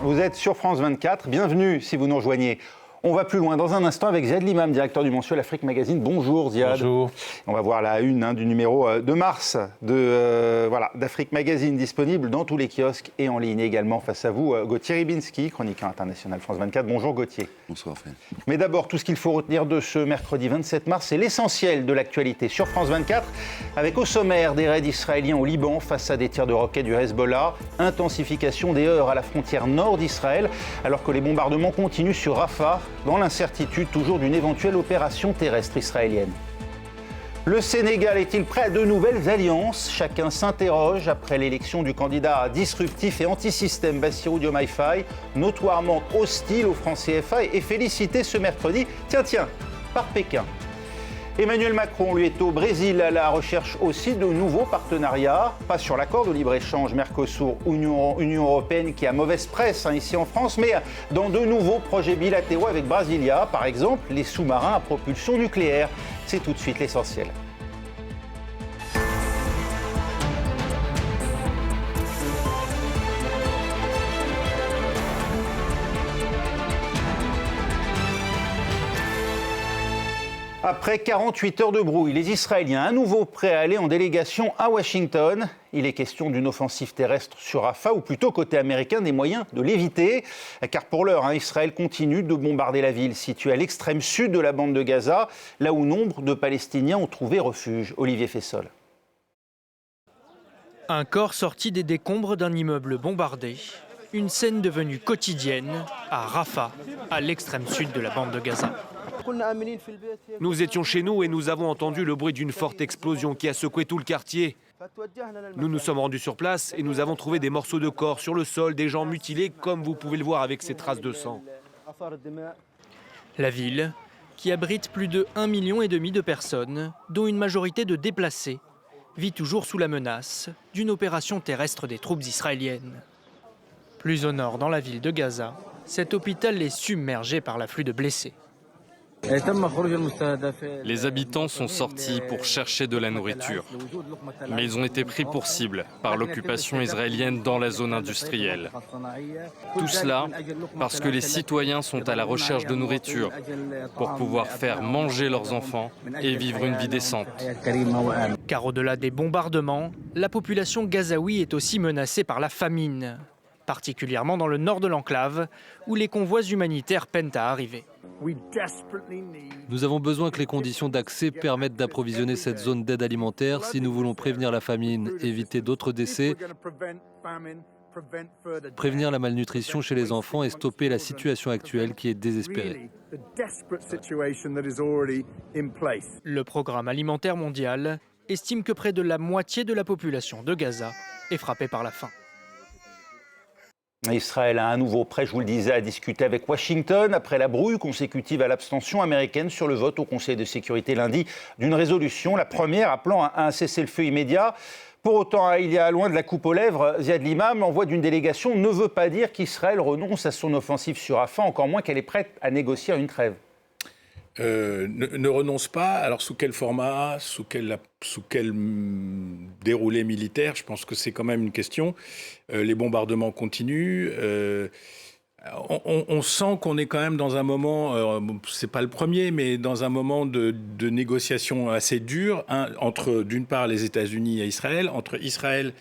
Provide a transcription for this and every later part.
Vous êtes sur France 24. Bienvenue si vous nous rejoignez. On va plus loin dans un instant avec Ziad Limam, directeur du mensuel Afrique Magazine. Bonjour Ziad. Bonjour. On va voir la une du numéro de mars d'Afrique Magazine, disponible dans tous les kiosques et en ligne également. Face à vous, Gauthier Ribinski, chroniqueur international France 24. Bonjour Gauthier. Bonsoir Fred. Mais d'abord, tout ce qu'il faut retenir de ce mercredi 27 mars, c'est l'essentiel de l'actualité sur France 24, avec au sommaire des raids israéliens au Liban face à des tirs de roquettes du Hezbollah, intensification des heurts à la frontière nord d'Israël, alors que les bombardements continuent sur Rafah, dans l'incertitude toujours d'une éventuelle opération terrestre israélienne. Le Sénégal est-il prêt à de nouvelles alliances? Chacun s'interroge après l'élection du candidat disruptif et anti-système Bassirou Diomaye Faye, notoirement hostile au franc CFA et félicité ce mercredi, par Pékin. Emmanuel Macron, lui, est au Brésil à la recherche aussi de nouveaux partenariats, pas sur l'accord de libre-échange Mercosur-Union européenne qui a mauvaise presse ici en France, mais dans de nouveaux projets bilatéraux avec Brasilia, par exemple les sous-marins à propulsion nucléaire. C'est tout de suite l'essentiel. Après 48 heures de brouille, les Israéliens à nouveau prêts à aller en délégation à Washington. Il est question d'une offensive terrestre sur Rafah, ou plutôt côté américain, des moyens de l'éviter. Car pour l'heure, Israël continue de bombarder la ville située à l'extrême sud de la bande de Gaza, là où nombre de Palestiniens ont trouvé refuge. Olivier Fessol. Un corps sorti des décombres d'un immeuble bombardé. Une scène devenue quotidienne à Rafah, à l'extrême sud de la bande de Gaza. Nous étions chez nous et nous avons entendu le bruit d'une forte explosion qui a secoué tout le quartier. Nous nous sommes rendus sur place et nous avons trouvé des morceaux de corps sur le sol, des gens mutilés, comme vous pouvez le voir avec ces traces de sang. La ville, qui abrite plus de 1,5 million de personnes, dont une majorité de déplacés, vit toujours sous la menace d'une opération terrestre des troupes israéliennes. Plus au nord, dans la ville de Gaza, cet hôpital est submergé par l'afflux de blessés. Les habitants sont sortis pour chercher de la nourriture, mais ils ont été pris pour cible par l'occupation israélienne dans la zone industrielle. Tout cela parce que les citoyens sont à la recherche de nourriture pour pouvoir faire manger leurs enfants et vivre une vie décente. Car au-delà des bombardements, la population gazaoui est aussi menacée par la famine, particulièrement dans le nord de l'enclave, où les convois humanitaires peinent à arriver. Nous avons besoin que les conditions d'accès permettent d'approvisionner cette zone d'aide alimentaire si nous voulons prévenir la famine, éviter d'autres décès, prévenir la malnutrition chez les enfants et stopper la situation actuelle qui est désespérée. Le Programme alimentaire mondial estime que près de la moitié de la population de Gaza est frappée par la faim. Israël a à nouveau prêt, je vous le disais, à discuter avec Washington après la brouille consécutive à l'abstention américaine sur le vote au Conseil de sécurité lundi d'une résolution, la première appelant à un cessez-le-feu immédiat. Pour autant, il y a loin de la coupe aux lèvres, Ziad Limam, l'envoi d'une délégation ne veut pas dire qu'Israël renonce à son offensive sur Rafah, encore moins qu'elle est prête à négocier une trêve. Ne renonce pas. Alors sous quel format, sous quel déroulé militaire? Je pense que c'est quand même une question. Les bombardements continuent. On sent qu'on est quand même dans un moment, c'est pas le premier, mais dans un moment de négociation assez dur entre d'une part les États-Unis et Israël, entre Israël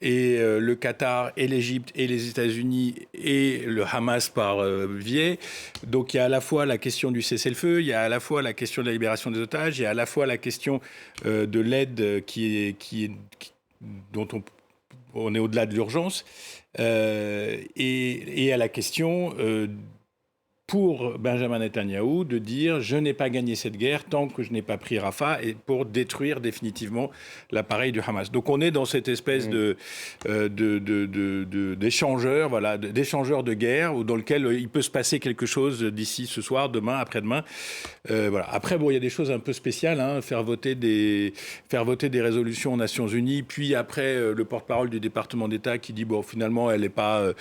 et le Qatar et l'Égypte et les États-Unis et le Hamas par biais. Donc il y a à la fois la question du cessez-le-feu, il y a à la fois la question de la libération des otages, il y a à la fois la question de l'aide dont on est au-delà de l'urgence, et à la question pour Benjamin Netanyahou de dire « je n'ai pas gagné cette guerre tant que je n'ai pas pris Rafah » et pour détruire définitivement l'appareil du Hamas. Donc on est dans cette espèce d'échangeur, voilà, d'échangeur de guerre dans lequel il peut se passer quelque chose d'ici ce soir, demain, après-demain. Voilà. Après, bon, il y a des choses un peu spéciales, faire voter des résolutions aux Nations Unies, puis après le porte-parole du département d'État qui dit bon, finalement, elle n'est pas,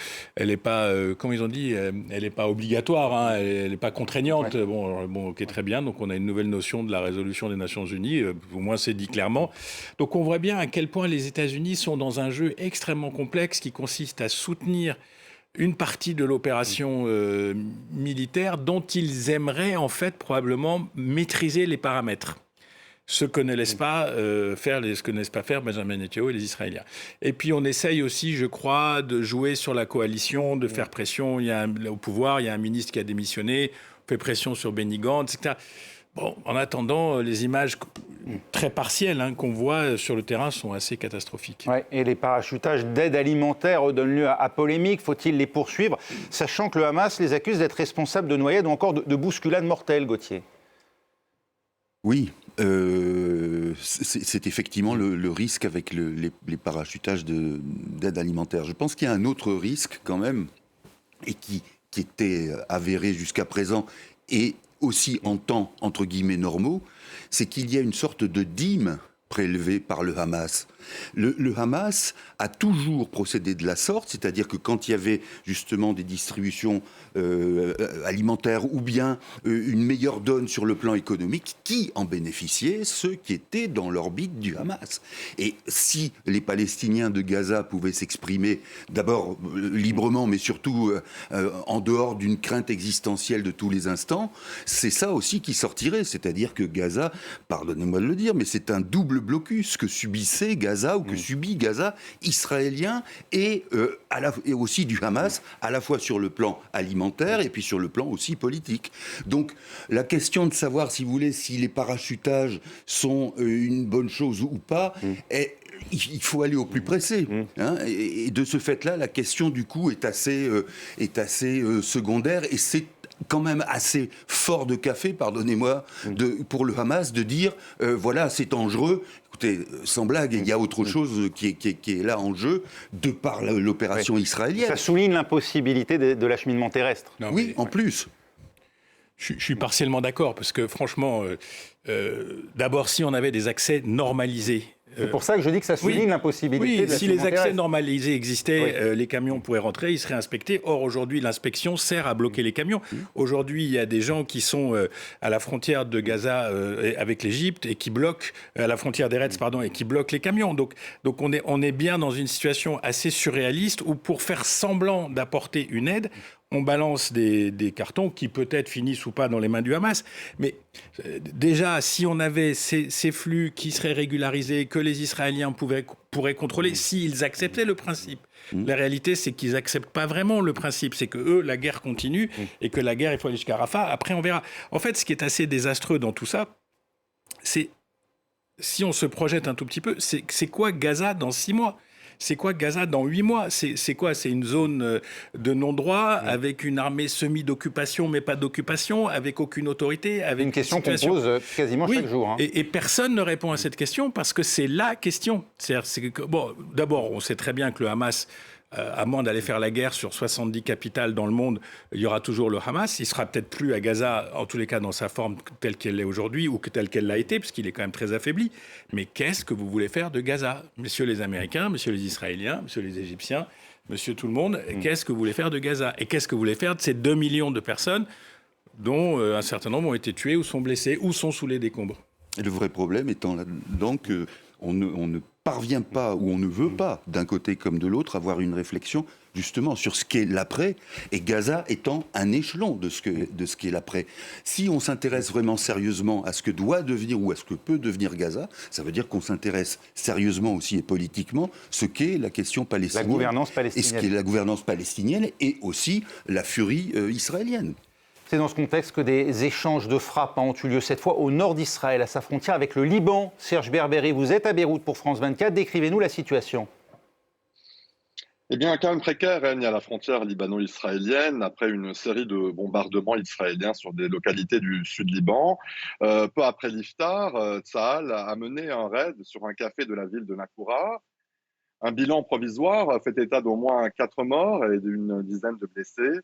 comment ils ont dit, elle n'est pas obligatoire. Elle n'est pas contraignante. Ouais. Bon, ok, très bien. Donc, on a une nouvelle notion de la résolution des Nations Unies. Au moins, c'est dit clairement. Donc, on voit bien à quel point les États-Unis sont dans un jeu extrêmement complexe qui consiste à soutenir une partie de l'opération militaire dont ils aimeraient en fait probablement maîtriser les paramètres. Ce que ne laissent pas faire Benjamin Netanyahu et les Israéliens. Et puis on essaye aussi, je crois, de jouer sur la coalition, de faire pression. Au pouvoir, il y a un ministre qui a démissionné, on fait pression sur Benny Gantz, etc. Bon, en attendant, les images très partielles qu'on voit sur le terrain sont assez catastrophiques. Ouais, et les parachutages d'aide alimentaire donnent lieu à polémique. Faut-il les poursuivre, sachant que le Hamas les accuse d'être responsables de noyades ou encore de bousculades mortelles, Gauthier? Oui, c'est effectivement le risque avec les parachutages d'aide alimentaire. Je pense qu'il y a un autre risque quand même, et qui était avéré jusqu'à présent, et aussi en temps, entre guillemets, normaux, c'est qu'il y a une sorte de dîme prélevée par le Hamas. Le Hamas a toujours procédé de la sorte, c'est-à-dire que quand il y avait justement des distributions alimentaires ou bien une meilleure donne sur le plan économique, qui en bénéficiaient? Ceux qui étaient dans l'orbite du Hamas. Et si les Palestiniens de Gaza pouvaient s'exprimer d'abord librement, mais surtout en dehors d'une crainte existentielle de tous les instants, c'est ça aussi qui sortirait. C'est-à-dire que Gaza, pardonnez-moi de le dire, mais c'est un double blocus que subissait Gaza ou que subit Gaza, israélien et aussi du Hamas, à la fois sur le plan alimentaire et puis sur le plan aussi politique. Donc la question de savoir, si vous voulez, si les parachutages sont une bonne chose ou pas, il faut aller au plus pressé. Et de ce fait-là, la question du coup est assez secondaire, et c'est quand même assez fort de café, pardonnez-moi, pour le Hamas de dire voilà, c'est dangereux. Écoutez, sans blague, il y a autre chose qui est là en jeu, de par l'opération israélienne. Ça souligne l'impossibilité de l'acheminement terrestre. Non, oui, en plus. Je suis partiellement d'accord, parce que franchement, d'abord, si on avait des accès normalisés. C'est pour ça que je dis que ça souligne l'impossibilité de si les accès terrestre. normalisés existaient, les camions pourraient rentrer, ils seraient inspectés. Or, aujourd'hui, l'inspection sert à bloquer les camions. Aujourd'hui, il y a des gens qui sont à la frontière de Gaza avec l'Égypte et qui bloquent, à la frontière d'Eretz, et qui bloquent les camions. Donc on est bien dans une situation assez surréaliste où, pour faire semblant d'apporter une aide, on balance des cartons qui peut-être finissent ou pas dans les mains du Hamas. Mais déjà, si on avait ces flux qui seraient régularisés, que les Israéliens pourraient contrôler, s'ils acceptaient le principe. La réalité, c'est qu'ils n'acceptent pas vraiment le principe. C'est que eux, la guerre continue et que la guerre, il faut aller jusqu'à Rafah. Après, on verra. En fait, ce qui est assez désastreux dans tout ça, c'est, si on se projette un tout petit peu, c'est quoi Gaza dans 6 mois ? C'est quoi Gaza dans 8 mois ? C'est quoi ? C'est une zone de non-droit, avec une armée semi-d'occupation, mais pas d'occupation, avec aucune autorité, avec une question qu'on pose quasiment chaque jour. Et personne ne répond à cette question, parce que c'est la question. D'abord, on sait très bien que le Hamas, à moins d'aller faire la guerre sur 70 capitales dans le monde, il y aura toujours le Hamas. Il ne sera peut-être plus à Gaza, en tous les cas dans sa forme telle qu'elle est aujourd'hui, ou telle qu'elle l'a été, puisqu'il est quand même très affaibli. Mais qu'est-ce que vous voulez faire de Gaza ? Messieurs les Américains, messieurs les Israéliens, messieurs les Égyptiens, monsieur tout le monde, qu'est-ce que vous voulez faire de Gaza ? Et qu'est-ce que vous voulez faire de ces 2 millions de personnes dont un certain nombre ont été tuées ou sont blessées ou sont sous les décombres ? Et le vrai problème étant là-dedans qu'on ne parvient pas, ou on ne veut pas, d'un côté comme de l'autre, avoir une réflexion justement sur ce qu'est l'après, et Gaza étant un échelon de ce qu'est l'après. Si on s'intéresse vraiment sérieusement à ce que doit devenir ou à ce que peut devenir Gaza, ça veut dire qu'on s'intéresse sérieusement aussi et politiquement ce qu'est la question palestinienne. La gouvernance palestinienne. Et ce qu'est la gouvernance palestinienne et aussi la furie israélienne. C'est dans ce contexte que des échanges de frappes ont eu lieu cette fois au nord d'Israël, à sa frontière avec le Liban. Serge Berberi, vous êtes à Beyrouth pour France 24. Décrivez-nous la situation. Eh bien, un calme précaire règne à la frontière libano-israélienne après une série de bombardements israéliens sur des localités du sud Liban. Peu après l'Iftar, Tsahal a mené un raid sur un café de la ville de Nakoura. Un bilan provisoire fait état d'au moins 4 morts et d'une dizaine de blessés.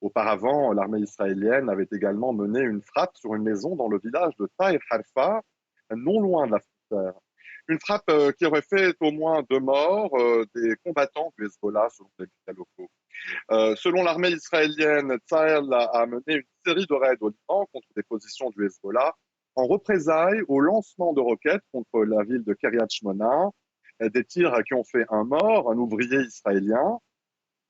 Auparavant, l'armée israélienne avait également mené une frappe sur une maison dans le village de Taïr Harfa, non loin de la frontière. Une frappe qui aurait fait au moins 2 morts, des combattants du Hezbollah, selon les médias locaux. Selon l'armée israélienne, Tsahal a mené une série de raids au Liban contre des positions du Hezbollah en représailles au lancement de roquettes contre la ville de Kiryat Shmona, des tirs qui ont fait 1 mort, un ouvrier israélien.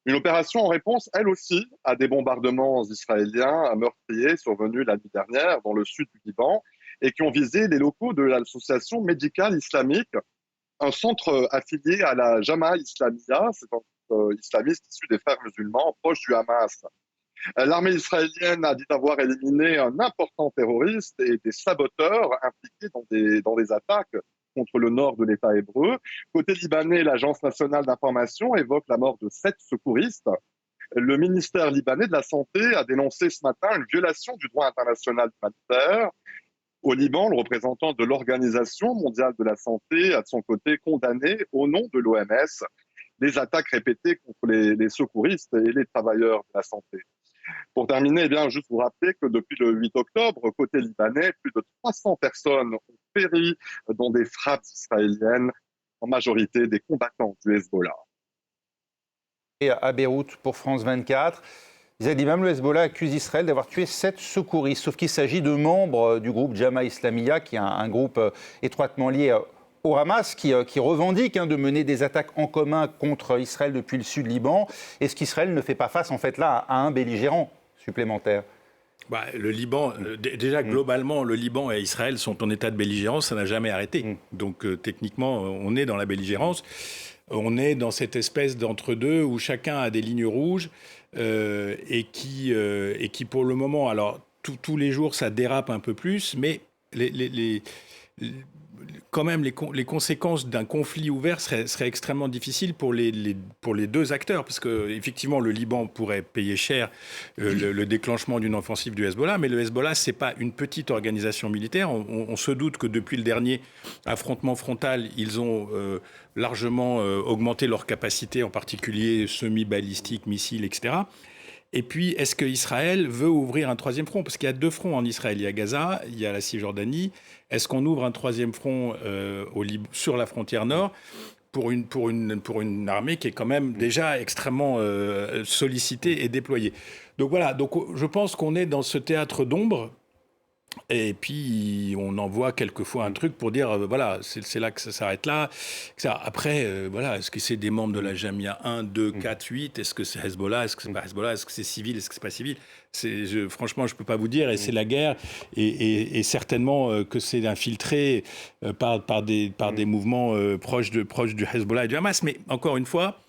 Une opération en réponse, elle aussi, à des bombardements israéliens meurtriers survenus la nuit dernière dans le sud du Liban et qui ont visé les locaux de l'association médicale islamique, un centre affilié à la Jama'a Islamiyya, c'est un islamiste issu des frères musulmans, proche du Hamas. L'armée israélienne a dit avoir éliminé un important terroriste et des saboteurs impliqués dans des attaques contre le nord de l'État hébreu. Côté libanais, l'Agence nationale d'information évoque la mort de 7 secouristes. Le ministère libanais de la Santé a dénoncé ce matin une violation du droit international humanitaire. Au Liban, le représentant de l'Organisation mondiale de la santé a de son côté condamné, au nom de l'OMS, les attaques répétées contre les secouristes et les travailleurs de la santé. Pour terminer, eh bien, juste vous rappeler que depuis le 8 octobre, côté libanais, plus de 300 personnes ont péri dans des frappes israéliennes, en majorité des combattants du Hezbollah. Et à Beyrouth pour France 24, Ziad Imam, le Hezbollah accuse Israël d'avoir tué 7 secouristes, sauf qu'il s'agit de membres du groupe Jama'a Islamiyya, qui est un groupe étroitement lié au Hamas, qui revendique de mener des attaques en commun contre Israël depuis le sud Liban. Est-ce qu'Israël ne fait pas face en fait là à un belligérant supplémentaire ? Le Liban, déjà globalement, le Liban et Israël sont en état de belligérance, ça n'a jamais arrêté. Donc techniquement, on est dans la belligérance. On est dans cette espèce d'entre-deux où chacun a des lignes rouges et qui pour le moment, alors tous les jours ça dérape un peu plus, mais quand même, les conséquences d'un conflit ouvert seraient extrêmement difficiles pour les deux acteurs, parce qu'effectivement, le Liban pourrait payer cher le déclenchement d'une offensive du Hezbollah, mais le Hezbollah, ce n'est pas une petite organisation militaire. On se doute que depuis le dernier affrontement frontal, ils ont largement augmenté leur capacité, en particulier semi-balistique, missiles, etc. Et puis, est-ce qu'Israël veut ouvrir un troisième front ? Parce qu'il y a 2 fronts en Israël. Il y a Gaza, il y a la Cisjordanie. Est-ce qu'on ouvre un troisième front sur la frontière nord pour une armée qui est quand même déjà extrêmement sollicitée et déployée ? Donc voilà, je pense qu'on est dans ce théâtre d'ombre. Et puis, on envoie quelquefois un truc pour dire, voilà, c'est là que ça s'arrête là. Après, voilà, est-ce que c'est des membres de la Jamia 1, 2, 4, 8 ? Est-ce que c'est Hezbollah ? Est-ce que c'est pas Hezbollah ? Est-ce que c'est civil ? Est-ce que c'est pas civil ? Franchement, je ne peux pas vous dire. Et c'est la guerre. Et certainement que c'est infiltré par des mouvements proches du Hezbollah et du Hamas. Mais encore une fois,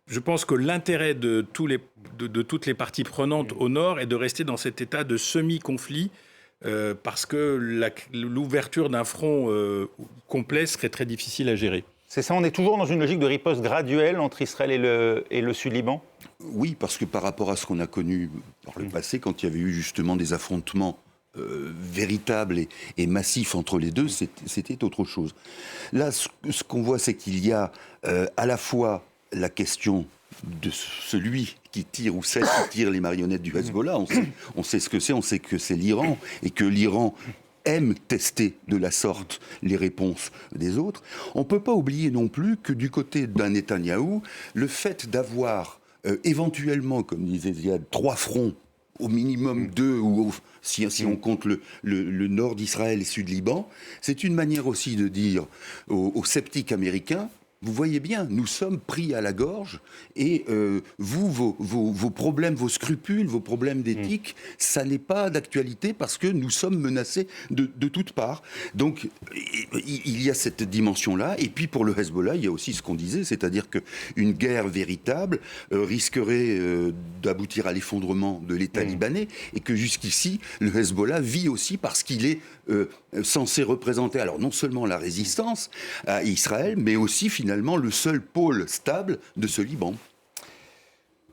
je pense que l'intérêt de toutes les parties prenantes au nord est de rester dans cet état de semi-conflit. Parce que l'ouverture d'un front complet serait très difficile à gérer. C'est ça, on est toujours dans une logique de riposte graduelle entre Israël et le Sud-Liban ? Oui, parce que par rapport à ce qu'on a connu par le passé, quand il y avait eu justement des affrontements véritables et massifs entre les deux, c'était autre chose. Là, ce qu'on voit, c'est qu'il y a à la fois la question de celui qui tire ou celle qui tire les marionnettes du Hezbollah. On sait ce que c'est, on sait que c'est l'Iran et que l'Iran aime tester de la sorte les réponses des autres. On ne peut pas oublier non plus que du côté d'un Netanyahou, le fait d'avoir éventuellement, comme disait Ziad, 3 fronts, au minimum 2, ou si on compte le nord d'Israël et sud-Liban, c'est une manière aussi de dire aux sceptiques américains, vous voyez bien, nous sommes pris à la gorge et vos problèmes, vos scrupules, vos problèmes d'éthique, ça n'est pas d'actualité parce que nous sommes menacés de toutes parts. Donc, il y a cette dimension-là. Et puis, pour le Hezbollah, il y a aussi ce qu'on disait, c'est-à-dire qu'une guerre véritable risquerait d'aboutir à l'effondrement de l'État libanais et que jusqu'ici, le Hezbollah vit aussi parce qu'il est censé représenter, alors non seulement la résistance à Israël, mais aussi finalement le seul pôle stable de ce Liban.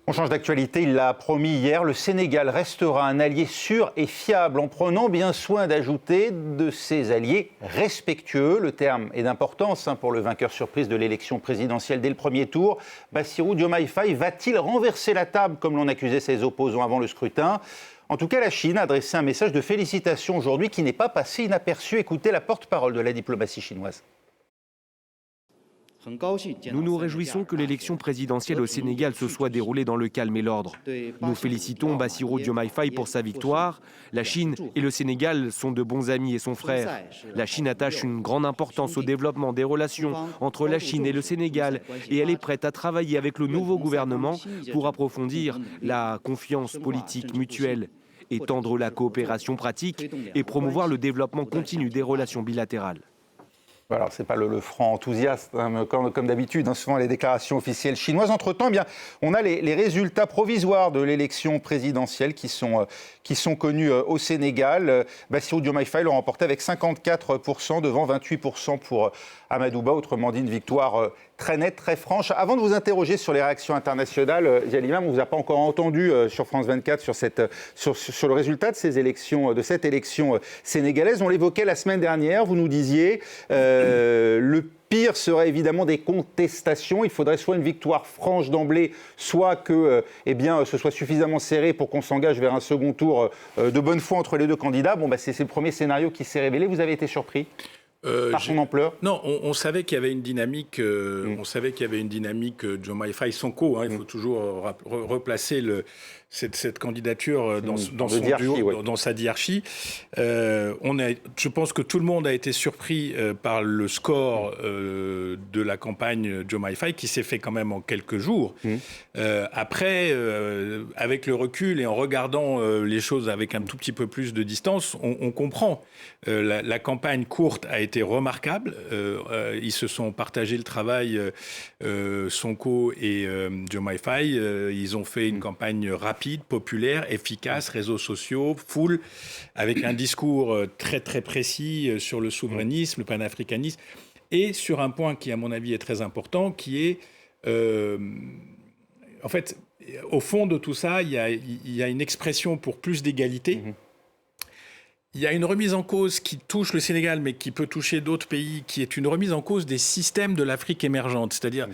On change d'actualité, il l'a promis hier, le Sénégal restera un allié sûr et fiable en prenant bien soin d'ajouter de ses alliés respectueux. Le terme est d'importance pour le vainqueur surprise de l'élection présidentielle dès le premier tour. Bassirou Diomaye Faye va-t-il renverser la table comme l'on accusait ses opposants avant le scrutin ? En tout cas, la Chine a adressé un message de félicitations aujourd'hui qui n'est pas passé inaperçu. Écoutez la porte-parole de la diplomatie chinoise. Nous nous réjouissons que l'élection présidentielle au Sénégal se soit déroulée dans le calme et l'ordre. Nous félicitons Bassirou Diomaye Faye pour sa victoire. La Chine et le Sénégal sont de bons amis et son frère. La Chine attache une grande importance au développement des relations entre la Chine et le Sénégal et elle est prête à travailler avec le nouveau gouvernement pour approfondir la confiance politique mutuelle, étendre la coopération pratique et promouvoir le développement continu des relations bilatérales. Alors, ce n'est pas le franc enthousiaste, hein, comme d'habitude, hein, souvent les déclarations officielles chinoises. Entre-temps, eh bien, on a les résultats provisoires de l'élection présidentielle qui sont connus au Sénégal. Bassirou Diomaye Faye l'a remporté avec 54% devant 28% pour Amadou Ba. Autrement dit, une victoire très nette, très franche. Avant de vous interroger sur les réactions internationales, Yalimam, on ne vous a pas encore entendu sur France 24 sur le résultat de cette élection sénégalaise. On l'évoquait la semaine dernière, vous nous disiez... le pire serait évidemment des contestations. Il faudrait soit une victoire franche d'emblée, soit que ce soit suffisamment serré pour qu'on s'engage vers un second tour de bonne foi entre les deux candidats. C'est le premier scénario qui s'est révélé. Vous avez été surpris par son ampleur? Non, on savait qu'il y avait une dynamique. On savait qu'il y avait une dynamique Diomaye Faye Sonko. Hein, il faut toujours replacer cette candidature dans son duo, dans sa diarchie. Je pense que tout le monde a été surpris par le score de la campagne Diomaye Faye qui s'est fait quand même en quelques jours. Après, avec le recul et en regardant les choses avec un tout petit peu plus de distance, on comprend. La campagne courte a été remarquable. Ils se sont partagés le travail, Sonko et Diomaye Faye. Ils ont fait une campagne rapide, populaire, efficace, réseaux sociaux, foule, avec un discours très très précis sur le souverainisme, le panafricanisme, et sur un point qui, à mon avis, est très important, qui est, en fait, au fond de tout ça, il y a une expression pour plus d'égalité. Il y a une remise en cause qui touche le Sénégal, mais qui peut toucher d'autres pays, qui est une remise en cause des systèmes de l'Afrique émergente. C'est-à-dire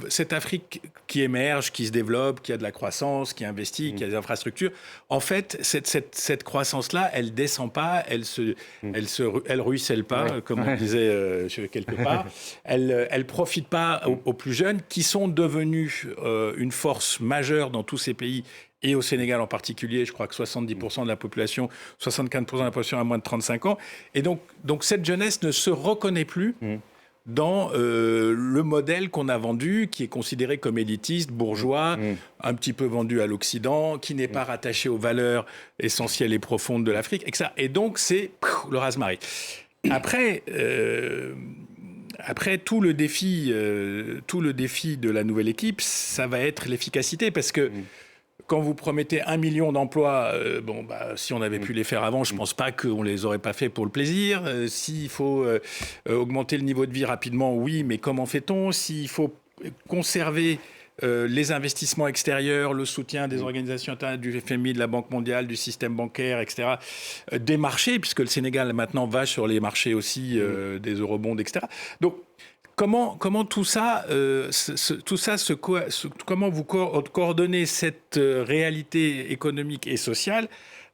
cette Afrique qui émerge, qui se développe, qui a de la croissance, qui investit, qui a des infrastructures. En fait, cette croissance-là, elle descend pas, elle ruisselle pas, comme on disait quelque part. Elle profite pas aux plus jeunes, qui sont devenus une force majeure dans tous ces pays. Et au Sénégal en particulier, je crois que 70% de la population, 75% de la population a moins de 35 ans. Et donc cette jeunesse ne se reconnaît plus dans le modèle qu'on a vendu, qui est considéré comme élitiste, bourgeois, un petit peu vendu à l'Occident, qui n'est pas rattaché aux valeurs essentielles et profondes de l'Afrique. Et donc c'est le raz-marée. Après, tout le défi de la nouvelle équipe, ça va être l'efficacité, parce que quand vous promettez 1 million d'emplois, si on avait pu les faire avant, je ne pense pas qu'on ne les aurait pas fait pour le plaisir. S'il faut augmenter le niveau de vie rapidement, oui, mais comment fait-on? S'il faut conserver les investissements extérieurs, le soutien des organisations internationales, du FMI, de la Banque mondiale, du système bancaire, etc., des marchés, puisque le Sénégal maintenant va sur les marchés aussi des eurobonds, etc. Donc, comment tout ça, comment vous coordonnez cette réalité économique et sociale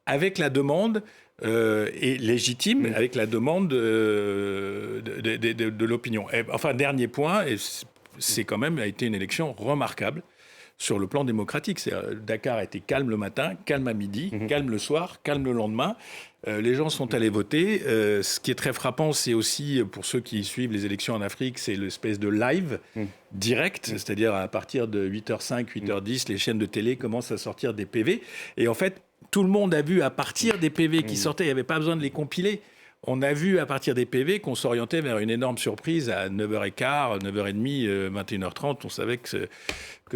avec la demande et légitime, avec la demande de l'opinion. Enfin, dernier point, et c'est quand même a été une élection remarquable sur le plan démocratique. Dakar a été calme le matin, calme à midi, calme le soir, calme le lendemain. Les gens sont allés voter. Ce qui est très frappant, c'est aussi, pour ceux qui suivent les élections en Afrique, c'est l'espèce de live direct, c'est-à-dire à partir de 8h05, 8h10, les chaînes de télé commencent à sortir des PV. Et en fait, tout le monde a vu à partir des PV qui sortaient, il n'y avait pas besoin de les compiler. On a vu à partir des PV qu'on s'orientait vers une énorme surprise à 9h15, 9h30, 21h30. On savait que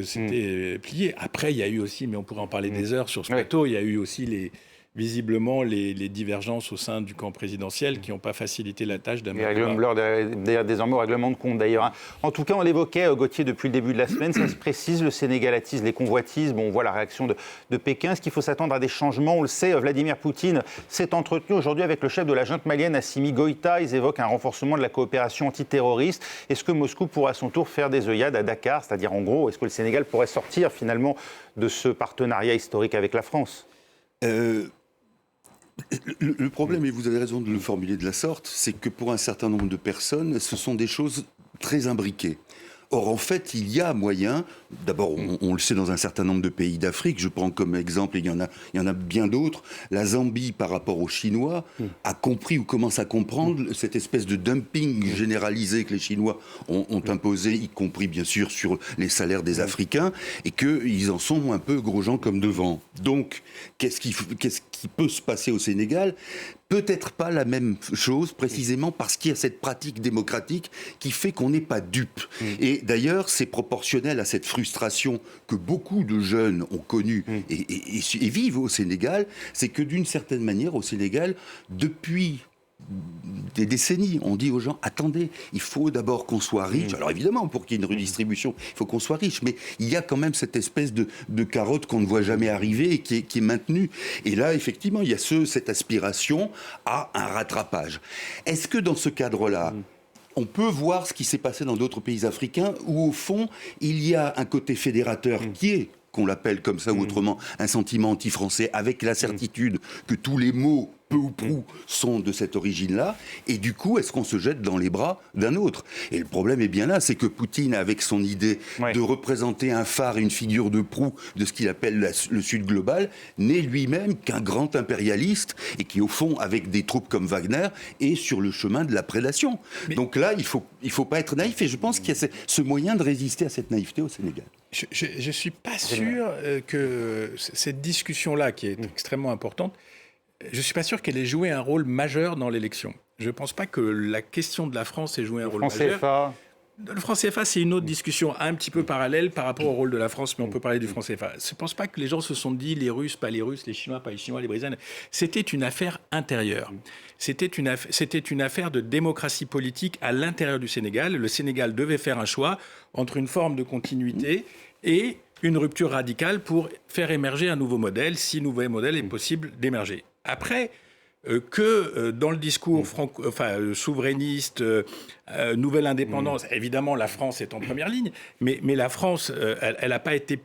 c'était plié. Après, il y a eu aussi, mais on pourrait en parler des heures sur ce plateau, il y a eu aussi visiblement les divergences au sein du camp présidentiel qui n'ont pas facilité la tâche désormais au règlement de compte d'ailleurs. En tout cas, on l'évoquait, Gauthier, depuis le début de la semaine, ça se précise, le Sénégal attise les convoitises. On voit la réaction de Pékin. Est-ce qu'il faut s'attendre à des changements? On le sait, Vladimir Poutine s'est entretenu aujourd'hui avec le chef de la junte malienne, Assimi Goïta. Ils évoquent un renforcement de la coopération antiterroriste. Est-ce que Moscou pourra à son tour faire des œillades à Dakar? C'est-à-dire, en gros, est-ce que le Sénégal pourrait sortir finalement de ce partenariat historique avec la France? Le problème, et vous avez raison de le formuler de la sorte, c'est que pour un certain nombre de personnes, ce sont des choses très imbriqués. Or, en fait, il y a moyen, d'abord, on le sait dans un certain nombre de pays d'Afrique, je prends comme exemple, et il y en a bien d'autres, la Zambie, par rapport aux Chinois, a compris ou commence à comprendre cette espèce de dumping généralisé que les Chinois ont imposé, y compris, bien sûr, sur les salaires des Africains, et qu'ils en sont un peu gros gens comme devant. Donc, qu'est-ce qui peut se passer au Sénégal ? Peut-être pas la même chose, précisément parce qu'il y a cette pratique démocratique qui fait qu'on n'est pas dupe. Et d'ailleurs, c'est proportionnel à cette frustration que beaucoup de jeunes ont connue et vivent au Sénégal. C'est que d'une certaine manière, au Sénégal, depuis des décennies, on dit aux gens, attendez, il faut d'abord qu'on soit riche. Alors évidemment, pour qu'il y ait une redistribution, il faut qu'on soit riche, mais il y a quand même cette espèce de carotte qu'on ne voit jamais arriver et qui est maintenue. Et là, effectivement, il y a cette aspiration à un rattrapage. Est-ce que dans ce cadre-là, on peut voir ce qui s'est passé dans d'autres pays africains où, au fond, il y a un côté fédérateur qui est, qu'on l'appelle comme ça ou autrement, un sentiment anti-français, avec la certitude que tous les mots, peu ou prou, sont de cette origine-là, et du coup, est-ce qu'on se jette dans les bras d'un autre ? Et le problème est bien là, c'est que Poutine, avec son idée de représenter un phare et une figure de proue de ce qu'il appelle le Sud global, n'est lui-même qu'un grand impérialiste, et qui, au fond, avec des troupes comme Wagner, est sur le chemin de la prédation. Mais donc là, il faut pas être naïf, et je pense qu'il y a ce moyen de résister à cette naïveté au Sénégal. Je ne suis pas sûr que cette discussion-là, qui est extrêmement importante, je ne suis pas sûr qu'elle ait joué un rôle majeur dans l'élection. Je ne pense pas que la question de la France ait joué un rôle majeur. CFA. Le franc CFA, c'est une autre discussion un petit peu parallèle par rapport au rôle de la France, mais on peut parler du franc CFA. Je ne pense pas que les gens se sont dit les Russes, pas les Russes, les Chinois, pas les Chinois, les Brésiliens. C'était une affaire intérieure. C'était une affaire de démocratie politique à l'intérieur du Sénégal. Le Sénégal devait faire un choix entre une forme de continuité et une rupture radicale pour faire émerger un nouveau modèle, si nouveau modèle est possible d'émerger. Après, dans le discours souverainiste, nouvelle indépendance, évidemment la France est en première ligne, mais la France, elle n'a pas été...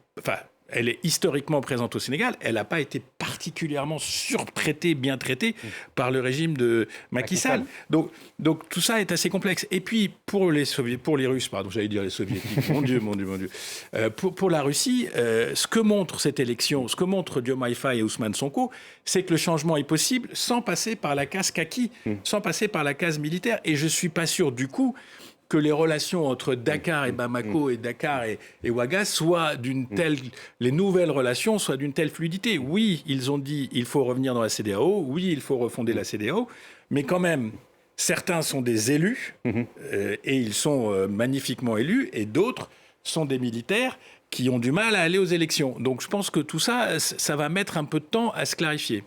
Elle est historiquement présente au Sénégal, elle n'a pas été particulièrement surtraitée, bien traitée par le régime de Macky Sall. Donc tout ça est assez complexe. Et puis pour les Russes, pardon, j'allais dire les Soviétiques, mon Dieu. Pour la Russie, ce que montre cette élection, ce que montrent Diomaye Faye et Ousmane Sonko, c'est que le changement est possible sans passer par la case kaki, sans passer par la case militaire. Et je ne suis pas sûr du coup que les relations entre Dakar et Bamako et Dakar et Ouaga soient d'une telle... Les nouvelles relations soient d'une telle fluidité. Oui, ils ont dit il faut revenir dans la CEDEAO, oui, il faut refonder la CEDEAO, mais quand même, certains sont des élus, et ils sont magnifiquement élus, et d'autres sont des militaires qui ont du mal à aller aux élections. Donc je pense que tout ça, ça va mettre un peu de temps à se clarifier.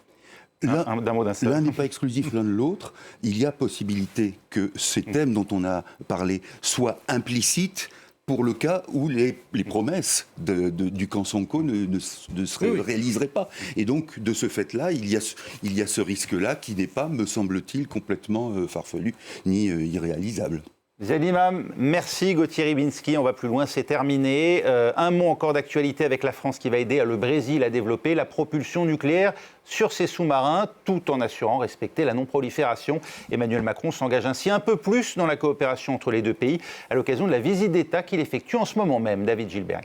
L'un n'est pas exclusif l'un de l'autre. Il y a possibilité que ces thèmes dont on a parlé soient implicites pour le cas où les promesses du camp Sonko ne se réaliseraient pas. Et donc, de ce fait-là, il y a ce risque-là qui n'est pas, me semble-t-il, complètement farfelu ni irréalisable. Ziad Imam, merci. Gauthier Rybinski, on va plus loin, c'est terminé. Un mot encore d'actualité avec la France qui va aider le Brésil à développer la propulsion nucléaire sur ses sous-marins, tout en assurant respecter la non-prolifération. Emmanuel Macron s'engage ainsi un peu plus dans la coopération entre les deux pays à l'occasion de la visite d'État qu'il effectue en ce moment même. David Gilbert.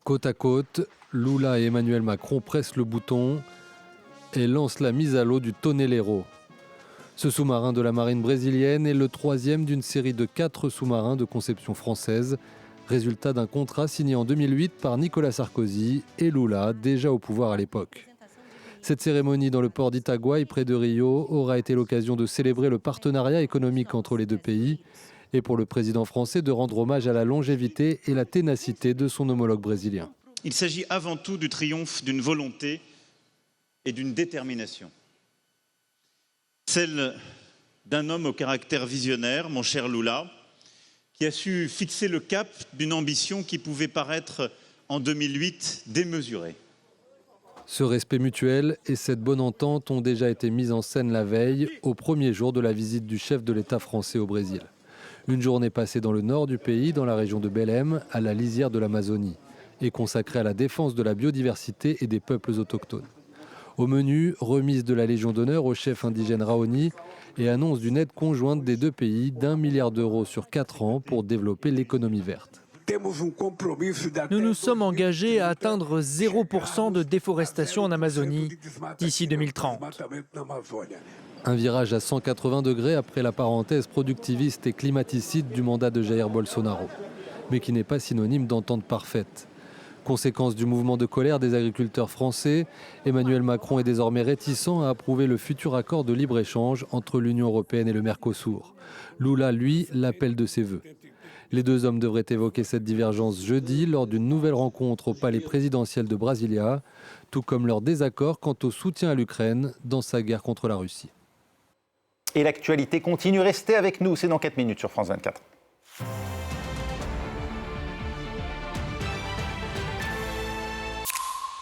Côte à côte, Lula et Emmanuel Macron pressent le bouton et lancent la mise à l'eau du Tonelero. Ce sous-marin de la marine brésilienne est le troisième d'une série de 4 sous-marins de conception française, résultat d'un contrat signé en 2008 par Nicolas Sarkozy et Lula, déjà au pouvoir à l'époque. Cette cérémonie dans le port d'Itaguaí, près de Rio, aura été l'occasion de célébrer le partenariat économique entre les deux pays et pour le président français de rendre hommage à la longévité et la ténacité de son homologue brésilien. Il s'agit avant tout du triomphe d'une volonté et d'une détermination. Celle d'un homme au caractère visionnaire, mon cher Lula, qui a su fixer le cap d'une ambition qui pouvait paraître en 2008 démesurée. Ce respect mutuel et cette bonne entente ont déjà été mis en scène la veille, au premier jour de la visite du chef de l'État français au Brésil. Une journée passée dans le nord du pays, dans la région de Belém, à la lisière de l'Amazonie, et consacrée à la défense de la biodiversité et des peuples autochtones. Au menu, remise de la Légion d'honneur au chef indigène Raoni et annonce d'une aide conjointe des deux pays d'1 milliard d'euros sur 4 ans pour développer l'économie verte. Nous nous sommes engagés à atteindre 0% de déforestation en Amazonie d'ici 2030. Un virage à 180 degrés après la parenthèse productiviste et climaticide du mandat de Jair Bolsonaro, mais qui n'est pas synonyme d'entente parfaite. Conséquence du mouvement de colère des agriculteurs français, Emmanuel Macron est désormais réticent à approuver le futur accord de libre-échange entre l'Union européenne et le Mercosur. Lula, lui, l'appelle de ses vœux. Les deux hommes devraient évoquer cette divergence jeudi lors d'une nouvelle rencontre au palais présidentiel de Brasilia, tout comme leur désaccord quant au soutien à l'Ukraine dans sa guerre contre la Russie. Et l'actualité continue, restez avec nous, c'est dans 4 minutes sur France 24.